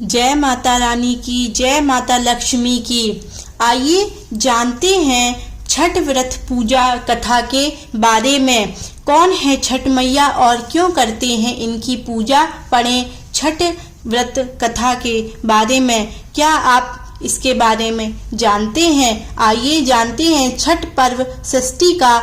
जय माता रानी की, जय माता लक्ष्मी की। आइए जानते हैं छठ व्रत पूजा कथा के बारे में। कौन है छठ मैया और क्यों करते हैं इनकी पूजा? पढ़ें छठ व्रत कथा के बारे में। क्या आप इसके बारे में जानते हैं? आइए जानते हैं। छठ पर्व षष्ठी का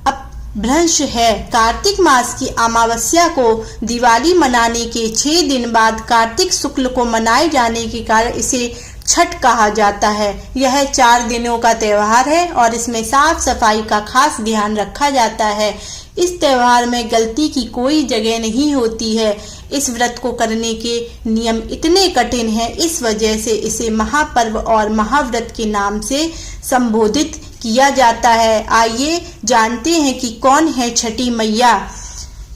अपभ्रंश है। कार्तिक मास की अमावस्या को दिवाली मनाने के 6 दिन बाद कार्तिक शुक्ल को मनाए जाने के कारण इसे छठ कहा जाता है। यह 4 दिनों का त्योहार है और इसमें साफ सफाई का खास ध्यान रखा जाता है। इस त्योहार में गलती की कोई जगह नहीं होती है। इस व्रत को करने के नियम इतने कठिन हैं, इस वजह से इसे महापर्व और महाव्रत के नाम से संबोधित किया जाता है। आइए जानते हैं कि कौन है छठी मैया,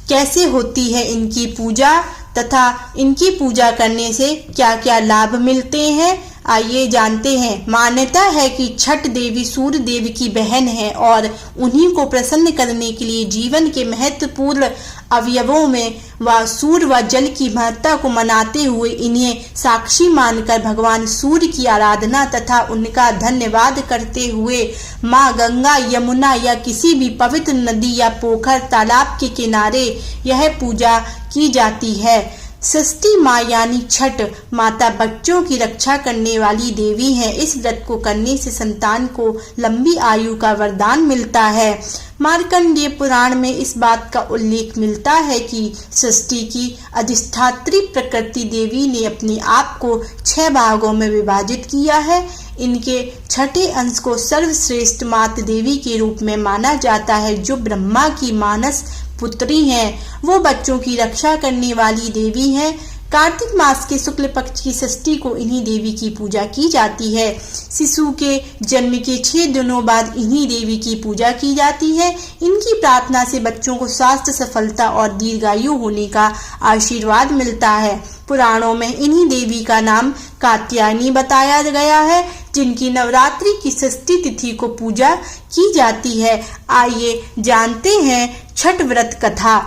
कैसे होती है इनकी पूजा तथा इनकी पूजा करने से क्या क्या लाभ मिलते हैं। आइए जानते हैं। मान्यता है कि छठ देवी सूर्य देव की बहन है और उन्हीं को प्रसन्न करने के लिए जीवन के महत्वपूर्ण अवयवों में व सूर्य व जल की महत्ता को मनाते हुए इन्हें साक्षी मानकर भगवान सूर्य की आराधना तथा उनका धन्यवाद करते हुए माँ गंगा, यमुना या किसी भी पवित्र नदी या पोखर तालाब के किनारे यह पूजा की जाती है। षष्ठी माँ यानी छठ माता बच्चों की रक्षा करने वाली देवी है। इस व्रत को करने से संतान को लंबी आयु का वरदान मिलता है। मार्कंडेय पुराण में इस बात का उल्लेख मिलता है कि षष्ठी की अधिष्ठात्री प्रकृति देवी ने अपने आप को 6 भागों में विभाजित किया है। इनके छठे अंश को सर्वश्रेष्ठ मात देवी के रूप में माना जाता है, जो ब्रह्मा की मानस पुत्री हैं। वो बच्चों की रक्षा करने वाली देवी है। कार्तिक मास के शुक्ल पक्ष की षष्ठी को इन्हीं देवी की पूजा की जाती है। शिशु के जन्म के 6 दिनों बाद इन्हीं देवी की पूजा की जाती है। इनकी प्रार्थना से बच्चों को स्वास्थ्य, सफलता और दीर्घायु होने का आशीर्वाद मिलता है। पुराणों में इन्हीं देवी का नाम कात्यायनी बताया गया है, जिनकी नवरात्रि की षष्ठी तिथि को पूजा की जाती है। आइए जानते हैं छठ व्रत कथा।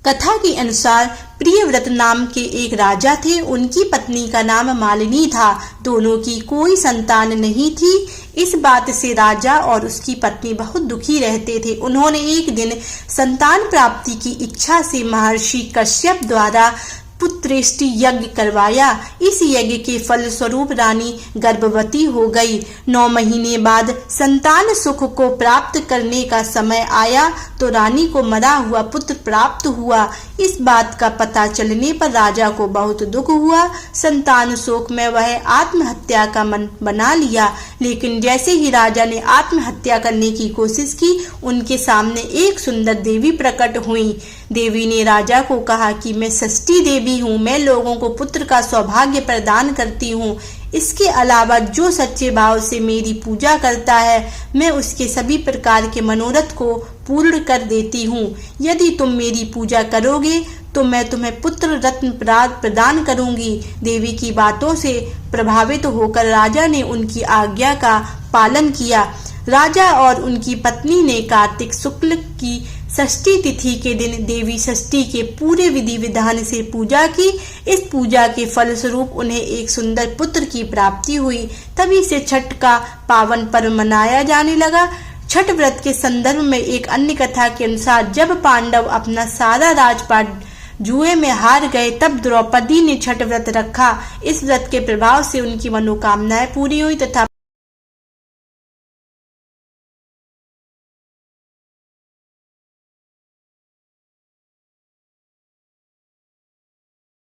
कथा के अनुसार प्रियव्रत नाम के एक राजा थे। उनकी पत्नी का नाम मालिनी था। दोनों की कोई संतान नहीं थी। इस बात से राजा और उसकी पत्नी बहुत दुखी रहते थे। उन्होंने एक दिन संतान प्राप्ति की इच्छा से महर्षि कश्यप द्वारा पुत्रेष्टि यज्ञ करवाया। इस यज्ञ के फल स्वरूप रानी गर्भवती हो गई। 9 महीने बाद संतान सुख को प्राप्त करने का समय आया तो रानी को मरा हुआ पुत्र प्राप्त हुआ। इस बात का पता चलने पर राजा को बहुत दुख हुआ। संतान शोक में वह आत्महत्या का मन बना लिया। लेकिन जैसे ही राजा ने आत्महत्या करने की कोशिश की, उनके सामने एक सुंदर देवी प्रकट हुई। देवी ने राजा को कहा कि मैं षष्ठी देवी हूँ, मैं लोगों को पुत्र का सौभाग्य प्रदान करती हूँ। इसके अलावा जो सच्चे भाव से मेरी पूजा करता है, मैं उसके सभी प्रकार के मनोरथ को पूर्ण कर देती हूँ। यदि तुम मेरी पूजा करोगे तो मैं तुम्हें पुत्र रत्न प्रदान करूंगी। देवी की बातों से प्रभावित होकर राजा ने उनकी आज्ञा का पालन किया। राजा और उनकी पत्नी ने कार्तिक शुक्ल की षष्ठी तिथि के दिन देवी षष्ठी के पूरे विधि विधान से पूजा की। इस पूजा के फल स्वरूप उन्हें एक सुंदर पुत्र की प्राप्ति हुई। तभी से छठ का पावन पर्व मनाया जाने लगा। छठ व्रत के संदर्भ में एक अन्य कथा के अनुसार जब पांडव अपना सारा राजपाट जुए में हार गए, तब द्रौपदी ने छठ व्रत रखा। इस व्रत के प्रभाव से उनकी मनोकामनाएं पूरी हुई तथा